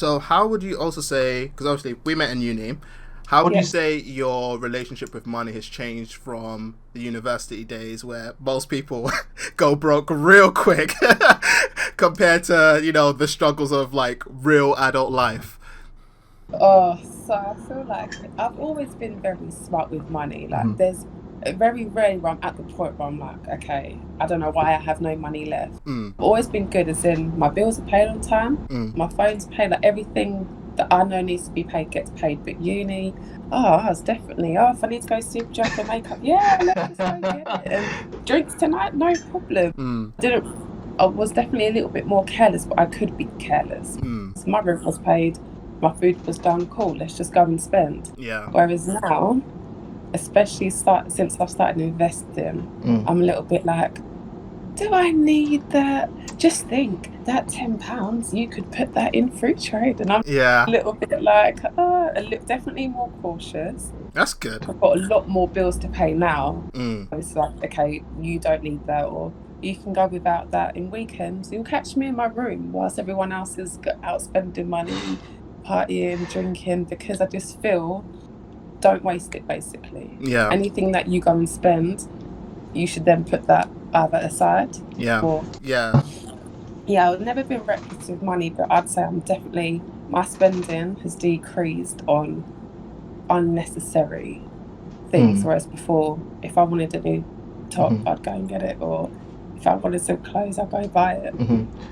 So how would you also say, because obviously we met in uni, how would you say your relationship with money has changed from the university days where most people go broke real quick compared to, you know, the struggles of like real adult life? Oh, so I feel like I've always been very smart with money. Like, there's very rarely where I'm at the point where I'm like, okay, I don't know why I have no money left. I've always been good, as in my bills are paid on time, my phone's paid, like everything that I know needs to be paid gets paid. But uni, I was definitely, if I need to go super jump and makeup, let's just go get it. And drinks tonight, no problem. I was definitely a little bit more careless, but I could be careless. So my rent was paid, my food was done, cool, let's just go and spend. Yeah. Whereas now, especially since I've started investing, I'm a little bit like, do I need that? Just think, that £10, you could put that in free trade. And I'm a little bit like, definitely more cautious. That's good. I've got a lot more bills to pay now. It's like, okay, you don't need that, or you can go without that. In weekends, you'll catch me in my room whilst everyone else is out spending money, partying, drinking, because I just feel, don't waste it, basically. Yeah. Anything that you go and spend, you should then put that either aside. I've never been reckless with money, but I'd say my spending has decreased on unnecessary things. Whereas before, if I wanted a new top, I'd go and get it, or if I wanted some clothes, I'd go buy it.